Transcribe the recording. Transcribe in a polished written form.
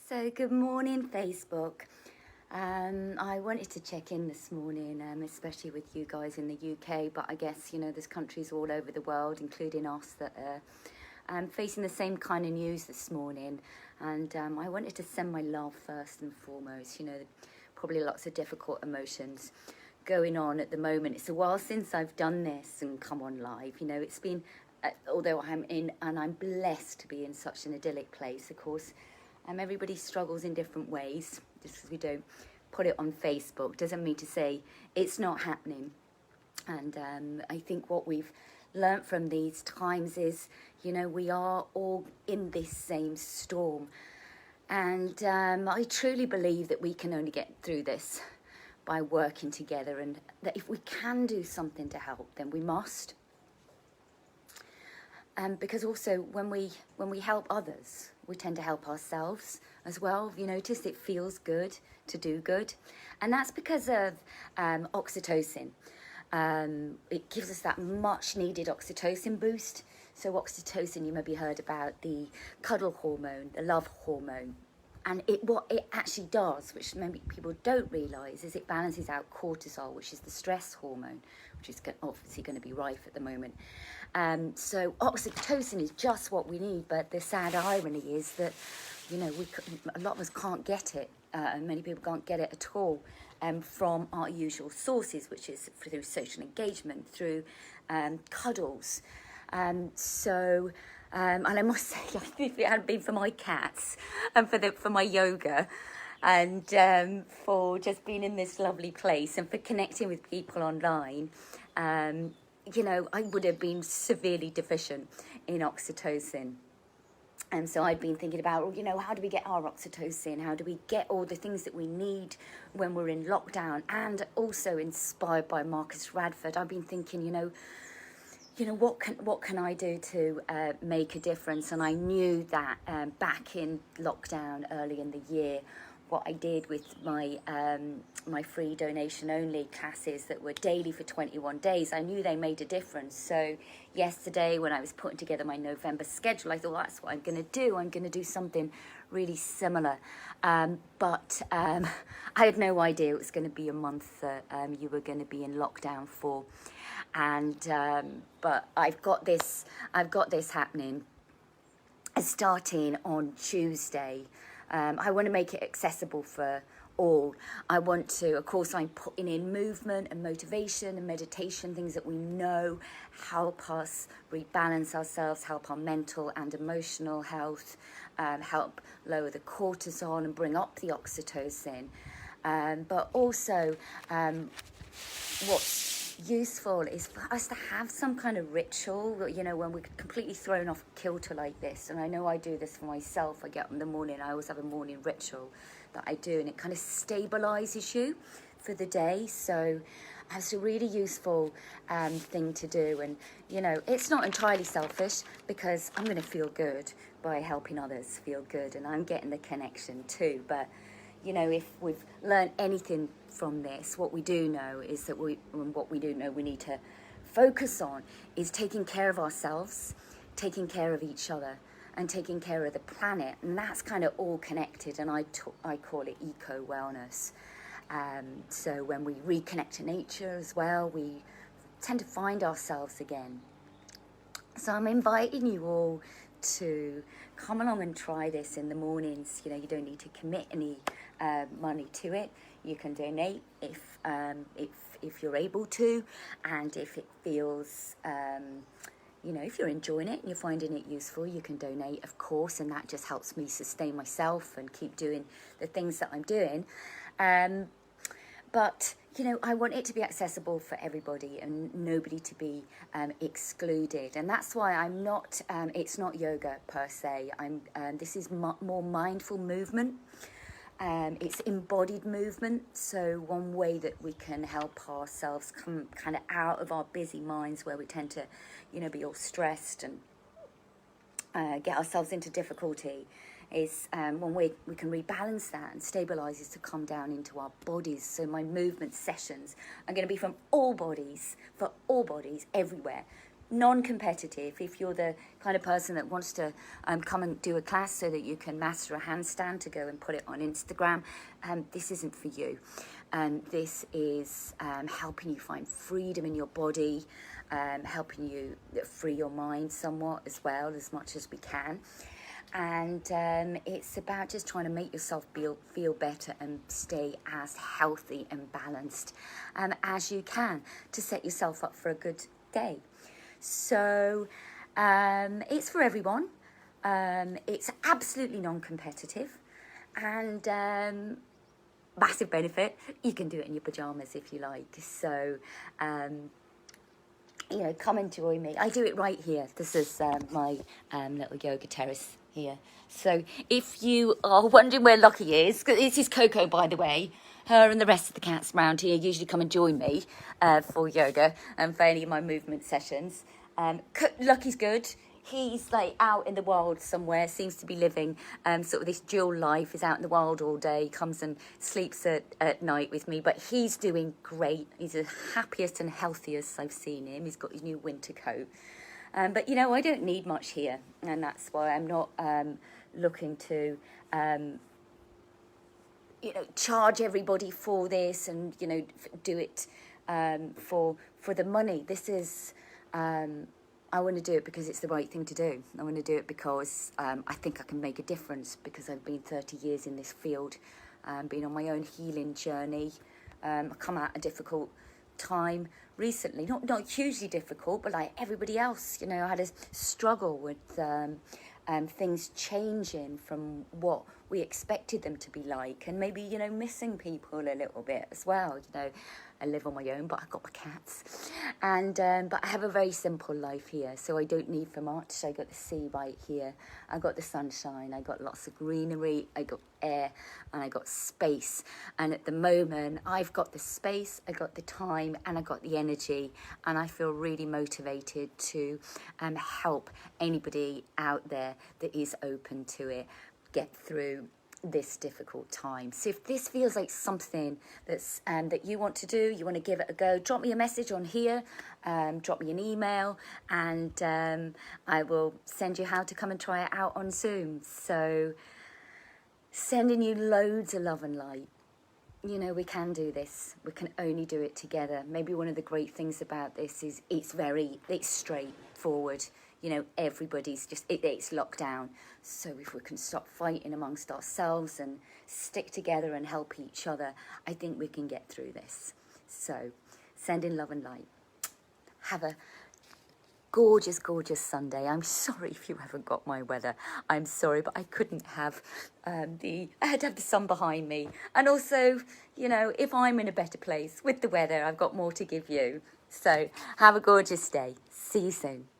So good morning, Facebook. I wanted to check in this morning, especially with you guys in the UK, but I guess, there's countries all over the world, including us, that are facing the same kind of news this morning. And I wanted to send my love first and foremost. Probably lots of difficult emotions going on at the moment. It's a while since I've done this and come on live. It's been, although I'm blessed to be in such an idyllic place, of course. Everybody struggles in different ways. Just because we don't put it on Facebook doesn't mean to say it's not happening. And I think what we've learnt from these times is, we are all in this same storm. And I truly believe that we can only get through this by working together, and that if we can do something to help, then we must. Because also when we help others, we tend to help ourselves as well. You notice it feels good to do good. And that's because of oxytocin. It gives us that much needed oxytocin boost. So oxytocin, you maybe heard about the cuddle hormone, the love hormone. And what it actually does, which maybe people don't realise, is it balances out cortisol, which is the stress hormone, which is obviously going to be rife at the moment. So oxytocin is just what we need, but the sad irony is that, a lot of us can't get it, and many people can't get it at all from our usual sources, which is through social engagement, through cuddles. And I must say, if it hadn't been for my cats and for my yoga and for just being in this lovely place and for connecting with people online, I would have been severely deficient in oxytocin. And so I'd been thinking about, how do we get our oxytocin? How do we get all the things that we need when we're in lockdown? And also inspired by Marcus Radford, I've been thinking, what can I do to make a difference? And I knew that back in lockdown early in the year, what I did with my my free donation only classes that were daily for 21 days, I knew they made a difference. So yesterday when I was putting together my November schedule, I thought, well, that's what I'm going to do. I'm going to do something really similar. But I had no idea it was going to be a month that you were going to be in lockdown for. And but I've got this happening starting on Tuesday. I want to make it accessible for all. I want to, of course, I'm putting in movement and motivation and meditation, things that we know help us rebalance ourselves, help our mental and emotional health, help lower the cortisol and bring up the oxytocin. But also, what's useful is for us to have some kind of ritual, when we're completely thrown off kilter like this. And I know I do this for myself. I get up in the morning, I always have a morning ritual that I do, and it kind of stabilizes you for the day. So it's a really useful thing to do. And it's not entirely selfish, because I'm going to feel good by helping others feel good, and I'm getting the connection too. But if we've learned anything from this, what we do know is that we need to focus on is taking care of ourselves, taking care of each other, and taking care of the planet. And that's kind of all connected, and I call it eco-wellness. So when we reconnect to nature as well, we tend to find ourselves again. So I'm inviting you all to come along and try this in the mornings. You don't need to commit any money to it. You can donate if you're able to, and if it feels if you're enjoying it and you're finding it useful, you can donate, of course, and that just helps me sustain myself and keep doing the things that I'm doing. But I want it to be accessible for everybody and nobody to be excluded. And that's why I'm not, it's not yoga per se. This is more mindful movement. It's embodied movement. So one way that we can help ourselves come kind of out of our busy minds, where we tend to, be all stressed and get ourselves into difficulty, is one way we can rebalance that and stabilise is to come down into our bodies. So my movement sessions are going to be from all bodies, for all bodies, everywhere. non-competitive. If you're the kind of person that wants to come and do a class so that you can master a handstand to go and put it on Instagram, this isn't for you. This is helping you find freedom in your body, helping you free your mind somewhat as well, as much as we can. And it's about just trying to make yourself feel better and stay as healthy and balanced as you can to set yourself up for a good day. So it's for everyone. It's absolutely non-competitive, and massive benefit. You can do it in your pajamas if you like. So you know, come and join me. I do it right here. This is my little yoga terrace here. So if you are wondering where Lucky is, this is Coco, by the way. Her and the rest of the cats around here usually come and join me for yoga and for any of my movement sessions. Lucky's good. He's like out in the wild somewhere, seems to be living sort of this dual life. He's out in the wild all day, comes and sleeps at night with me, but he's doing great. He's the happiest and healthiest I've seen him. He's got his new winter coat. But, you know, I don't need much here, and that's why I'm not looking to, you know, charge everybody for this and, you know, do it for the money. This is... I want to do it because it's the right thing to do. I want to do it because I think I can make a difference, because I've been 30 years in this field, been on my own healing journey. I come out a difficult time recently, not hugely difficult, but like everybody else, you know, I had a struggle with things changing from what we expected them to be like, and maybe, you know, missing people a little bit as well. You know, I live on my own, but I've got my cats, and but I have a very simple life here, so I don't need for much. I got the sea right here, I got the sunshine, I got lots of greenery, I got air, and I got space. And at the moment, I've got the space, I got the time, and I got the energy, and I feel really motivated to help anybody out there that is open to it get through this difficult time. So if this feels like something that's that you want to do, you want to give it a go, drop me a message on here, drop me an email, and I will send you how to come and try it out on Zoom. So sending you loads of love and light. You know, we can do this. We can only do it together. Maybe one of the great things about this is it's straightforward. You know, everybody's just, it's locked down. So if we can stop fighting amongst ourselves and stick together and help each other, I think we can get through this. So sending love and light. Have a gorgeous, gorgeous Sunday. I'm sorry if you haven't got my weather. I'm sorry, but I couldn't have I had to have the sun behind me. And also, you know, if I'm in a better place with the weather, I've got more to give you. So have a gorgeous day. See you soon.